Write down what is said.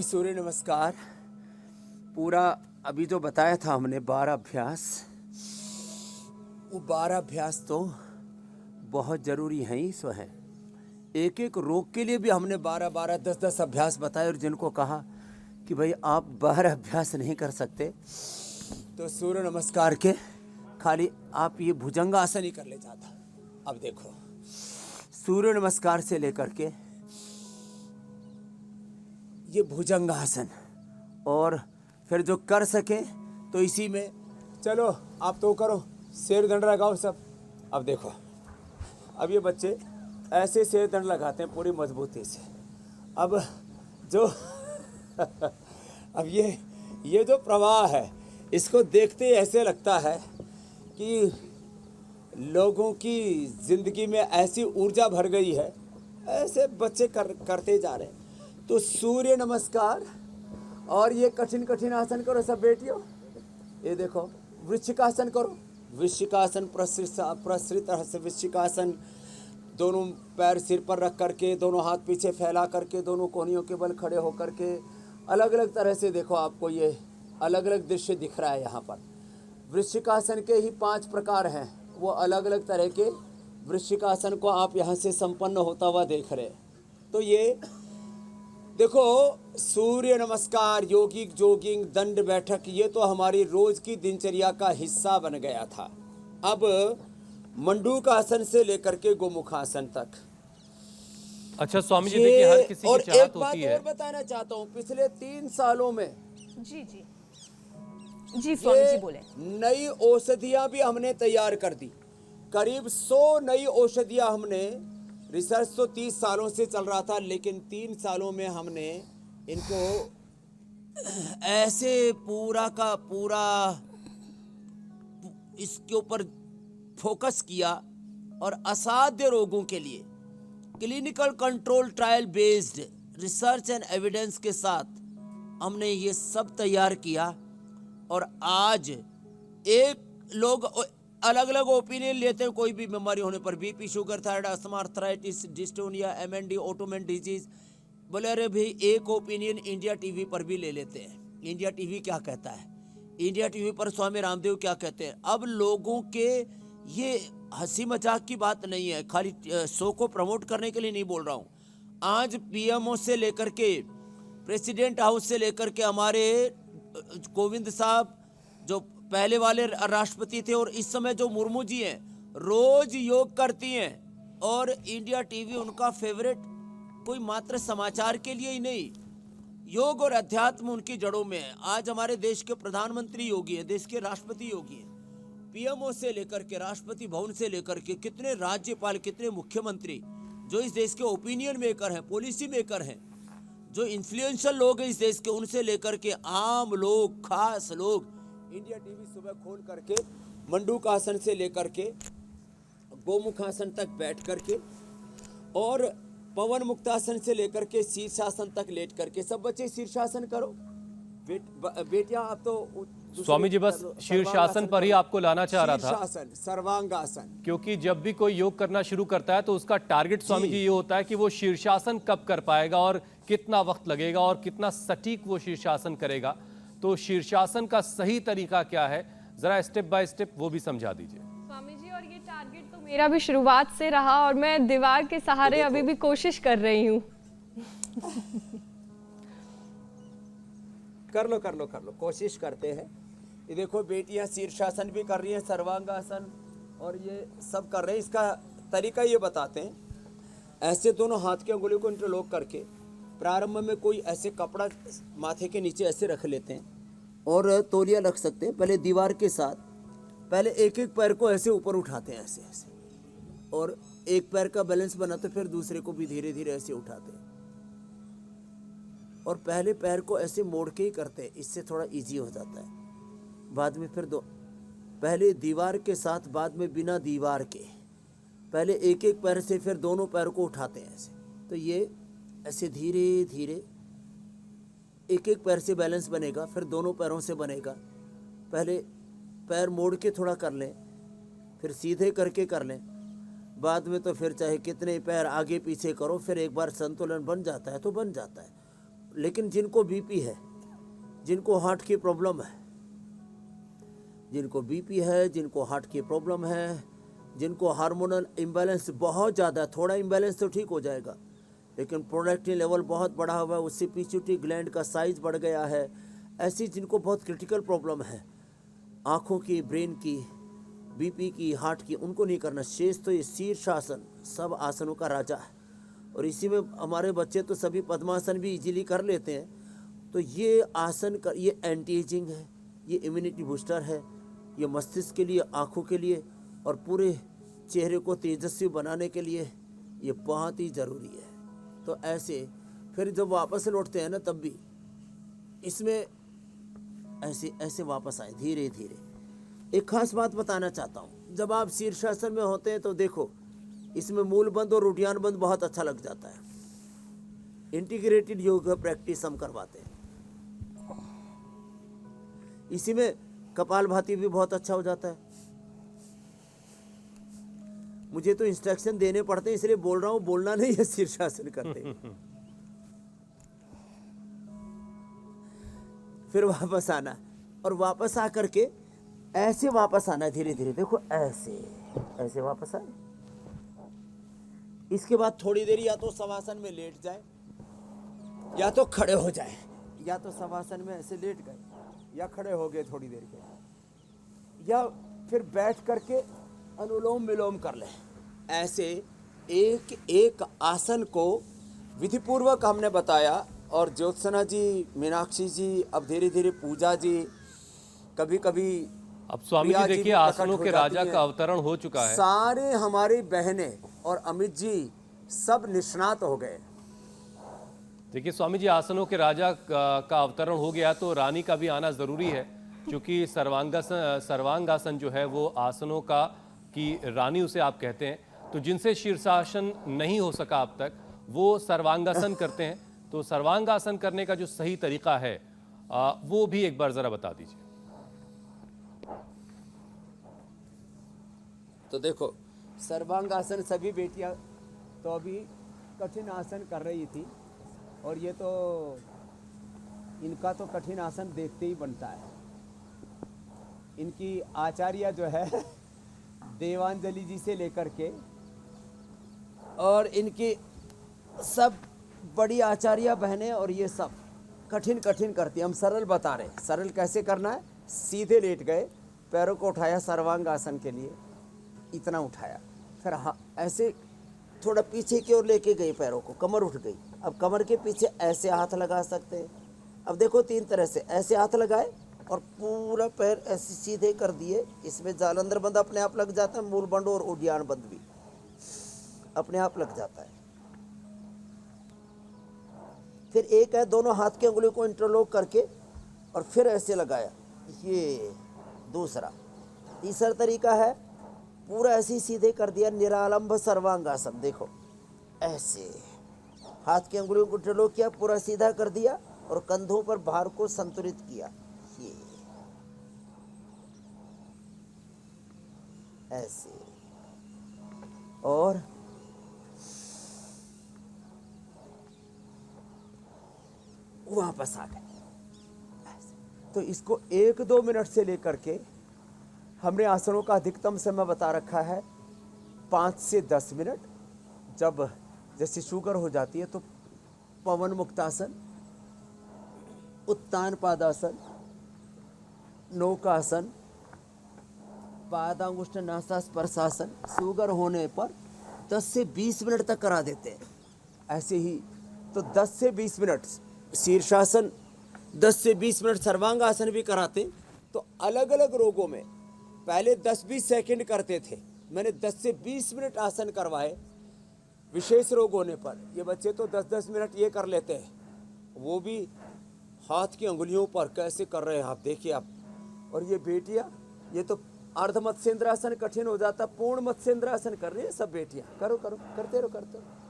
सूर्य नमस्कार। पूरा अभी जो बताया था हमने 12 अभ्यास, वो 12 अभ्यास तो बहुत ज़रूरी हैं ही सो हैं। एक एक रोग के लिए भी हमने 12-12, 10-10 अभ्यास बताए, और जिनको कहा कि भाई आप 12 अभ्यास नहीं कर सकते तो सूर्य नमस्कार के खाली आप ये भुजंगासन ही कर ले जाता। अब देखो, सूर्य नमस्कार से लेकर के ये भुजंगासन, और फिर जो कर सके तो इसी में चलो आप तो करो, शेर दंड लगाओ सब। अब देखो, अब ये बच्चे ऐसे शेर दंड लगाते हैं पूरी मजबूती से। अब जो अब ये जो प्रवाह है, इसको देखते ऐसे लगता है कि लोगों की ज़िंदगी में ऐसी ऊर्जा भर गई है, ऐसे बच्चे करते जा रहे हैं। तो सूर्य नमस्कार और ये कठिन कठिन आसन करो सब बेटियों। ये देखो, वृश्चिकासन करो, वृश्चिकासन प्रसृत हस्त वृश्चिकासन। दोनों पैर सिर पर रख करके, दोनों हाथ पीछे फैला करके, दोनों कोहनियों के बल खड़े होकर के अलग अलग तरह से देखो। आपको ये अलग अलग दृश्य दिख रहा है यहाँ पर। वृश्चिकासन के ही 5 प्रकार हैं, वो अलग अलग तरह के वृश्चिकासन को आप यहाँ से संपन्न होता हुआ देख रहे हैं। तो ये देखो, सूर्य नमस्कार, योगिक जोगिंग, दंड बैठक, ये तो हमारी रोज की दिनचर्या का हिस्सा बन गया था। अब मंडूकासन से लेकर के गोमुखासन तक। अच्छा स्वामी जी, देखिए हर किसी की चाहत होती है। और बताना चाहता हूँ, पिछले 3 सालों में जी स्वामी जी बोले, नई औषधियां भी हमने तैयार कर दी। करीब 100 नई औषधियां हमने, रिसर्च तो 30 सालों से चल रहा था, लेकिन 3 सालों में हमने इनको ऐसे पूरा का पूरा इसके ऊपर फोकस किया, और असाध्य रोगों के लिए clinical control trial based research and evidence के साथ हमने ये सब तैयार किया। और आज एक लोग अलग अलग ओपिनियन लेते हैं कोई भी बीमारी होने पर, BP, sugar, thyroid, asthma, arthritis, dystonia, MND, autoimmune disease. बोले अरे भाई, एक ओपिनियन इंडिया टीवी पर भी ले लेते हैं। इंडिया टीवी क्या कहता है, इंडिया टीवी पर स्वामी रामदेव क्या कहते हैं। अब लोगों के ये हंसी मजाक की बात नहीं है, खाली शो को प्रमोट करने के लिए नहीं बोल रहा हूँ। आज पीएमओ से लेकर के, प्रेसिडेंट हाउस से लेकर के, हमारे कोविंद साहब जो पहले वाले राष्ट्रपति थे, और इस समय जो मुर्मू जी हैं, रोज योग करती हैं। और इंडिया टीवी उनका फेवरेट कोई मात्र समाचार के लिए ही नहीं, योग और अध्यात्म उनकी जड़ों में है। आज हमारे देश के प्रधानमंत्री योगी हैं, देश के राष्ट्रपति योगी हैं। पीएमओ से लेकर के, राष्ट्रपति भवन से लेकर के, कितने राज्यपाल, कितने मुख्यमंत्री जो इस देश के ओपिनियन मेकर हैं, पॉलिसी मेकर हैं, जो इन्फ्लुएंशियल लोग हैं इस देश के, उनसे लेकर के आम लोग, खास लोग, इंडिया टीवी सुबह खोल करके मंडूकासन से लेकर के गोमुखासन तक बैठ करके, और पवन मुक्तासन से लेकर के शीर्षासन तक लेट करके, सब बच्चे शीर्षासन करो। बेटियां आप तो स्वामी जी बस शीर्षासन पर ही आपको लाना चाह रहा था। शीर्षासन, सर्वांगासन। क्योंकि जब भी कोई योग करना शुरू करता है तो उसका टारगेट स्वामी जी ये होता है कि वो शीर्षासन कब कर पाएगा, और कितना वक्त लगेगा, और कितना सटीक वो शीर्षासन करेगा। तो शीर्षासन का सही तरीका क्या है, जरा स्टेप बाय स्टेप वो भी समझा दीजिए स्वामी जी। और ये टारगेट तो मेरा भी शुरुआत से रहा, और मैं दीवार के सहारे अभी भी कोशिश कर रही हूँ। कर लो, कोशिश करते हैं। ये देखो बेटियां शीर्षासन भी कर रही हैं, सर्वांगासन, और ये सब कर रहे हैं। इसका तरीका ये बताते हैं। ऐसे दोनों हाथ की अंगुलियों को इंटरलॉक करके, प्रारंभ में कोई ऐसे कपड़ा माथे के नीचे ऐसे रख लेते हैं, और तौलिया रख सकते हैं। पहले दीवार के साथ, पहले एक एक पैर को ऐसे ऊपर उठाते हैं, ऐसे ऐसे, और एक पैर का बैलेंस बनाते, फिर दूसरे को भी धीरे धीरे ऐसे उठाते हैं, और पहले पैर को ऐसे मोड़ के ही करते हैं, इससे थोड़ा इजी हो जाता है। बाद में फिर पहले दीवार के साथ, बाद में बिना दीवार के, पहले एक एक पैर से, फिर दोनों पैर को उठाते हैं ऐसे। तो ये ऐसे धीरे धीरे एक एक पैर से बैलेंस बनेगा, फिर दोनों पैरों से बनेगा। पहले पैर मोड़ के थोड़ा कर लें, फिर सीधे करके कर लें, बाद में तो फिर चाहे कितने पैर आगे पीछे करो, फिर एक बार संतुलन बन जाता है तो बन जाता है। लेकिन जिनको बीपी है, जिनको हार्ट की प्रॉब्लम है, जिनको बीपी है, जिनको हार्ट की प्रॉब्लम है, जिनको हार्मोनल इम्बैलेंस बहुत ज़्यादा, थोड़ा इम्बैलेंस तो ठीक हो जाएगा, लेकिन प्रोडक्टिव लेवल बहुत बढ़ा हुआ है, उससे पिट्यूटरी ग्लैंड का साइज बढ़ गया है, ऐसी जिनको बहुत क्रिटिकल प्रॉब्लम है, आँखों की, ब्रेन की, बीपी की, हार्ट की, उनको नहीं करना। शेष तो ये शीर्षासन सब आसनों का राजा है, और इसी में हमारे बच्चे तो सभी पद्मासन भी इजीली कर लेते हैं। तो ये आसन का, ये एंटी एजिंग है, ये इम्यूनिटी बूस्टर है, ये मस्तिष्क के लिए, आँखों के लिए और पूरे चेहरे को तेजस्वी बनाने के लिए ये बहुत ही ज़रूरी है। तो ऐसे फिर जब वापस लौटते हैं ना, तब भी इसमें ऐसे ऐसे वापस आए धीरे धीरे। एक खास बात बताना चाहता हूँ, जब आप शीर्षासन में होते हैं तो देखो इसमें मूल बंद और उद्यान बंद बहुत अच्छा लग जाता है। इंटीग्रेटेड योगा प्रैक्टिस हम करवाते हैं, इसी में कपालभाति भी बहुत अच्छा हो जाता है। मुझे तो इंस्ट्रक्शन देने पड़ते हैं, इसलिए बोल रहा हूँ, बोलना नहीं है, शीर्षासन करते हैं। फिर वापस आना, और वापस आकर के ऐसे वापस आना धीरे धीरे, देखो ऐसे ऐसे वापस आए। इसके बाद थोड़ी देर या तो शवासन में लेट जाए, या तो खड़े हो जाए, या तो शवासन में ऐसे लेट गए या खड़े हो गए थोड़ी देर के, या फिर बैठ करके अनुलोम विलोम कर लें। ऐसे एक एक आसन को विधिपूर्वक हमने बताया, और ज्योत्सना जी, मीनाक्षी जी, अब धीरे धीरे पूजा जी, कभी कभी अब स्वामी जी देखिए आसनों के राजा का अवतरण हो चुका है। सारे हमारी बहनें और अमित जी सब निष्णात हो गए। देखिए स्वामी जी, आसनों के राजा का अवतरण हो गया तो रानी का भी आना जरूरी है, क्योंकि सर्वांगासन जो है वो आसनों का की रानी उसे आप कहते हैं। तो जिनसे शीर्षासन नहीं हो सका अब तक, वो सर्वांगासन करते हैं। तो सर्वांगासन करने का जो सही तरीका है वो भी एक बार जरा बता दीजिए। तो देखो, सर्वांगासन सभी बेटियां तो अभी कठिन आसन कर रही थी, और ये तो इनका तो कठिन आसन देखते ही बनता है। इनकी आचार्य जो है देवांजलि जी से लेकर के, और इनकी सब बड़ी आचार्य बहनें और ये सब कठिन कठिन करती है। हम सरल बता रहे, सरल कैसे करना है। सीधे लेट गए, पैरों को उठाया सर्वांगासन के लिए, इतना उठाया, फिर हाँ ऐसे थोड़ा पीछे की ओर लेके गए पैरों को, कमर उठ गई। अब कमर के पीछे ऐसे हाथ लगा सकते हैं। अब देखो 3 तरह से, ऐसे हाथ लगाए और पूरा पैर ऐसे सीधे कर दिए। इसमें जालंधर बंद अपने आप लग जाता है, मूल बंद और उद्यान बंद भी अपने आप लग जाता है। फिर एक है, दोनों हाथ की अंगुली को इंटरलॉक करके और फिर ऐसे लगाया, ये दूसरा। तीसरा तरीका है, पूरा ऐसे सीधे कर दिया, निरालंब सर्वांगासन। देखो ऐसे हाथ की अंगुलियों को इंटरलॉक किया, पूरा सीधा कर दिया और कंधों पर भार को संतुलित किया, ये ऐसे, और वापस आ गए। तो इसको 1-2 मिनट से लेकर के हमने आसनों का अधिकतम समय बता रखा है 5 से 10 मिनट। जब जैसे शुगर हो जाती है तो पवन मुक्तासन, उत्तान पादासन, नौकासन, पादांगुष्ठ नासा स्पर्शासन शुगर होने पर 10 से 20 मिनट तक करा देते हैं। ऐसे ही तो 10 से 20 मिनट शीर्षासन, 10 से 20 मिनट सर्वांगासन भी कराते। तो अलग अलग रोगों में पहले 10-20 सेकंड करते थे, मैंने 10 से 20 मिनट आसन करवाए। विशेष रोग होने पर ये बच्चे तो 10-10 मिनट ये कर लेते हैं, वो भी हाथ की अंगुलियों पर कैसे कर रहे हैं आप देखिए आप। और ये बेटियां, ये तो अर्ध मत्स्येंद्रासन कठिन हो जाता, पूर्ण मत्स्येंद्रासन कर रही है सब बेटियां। करो करो, करते रहो करते रहो।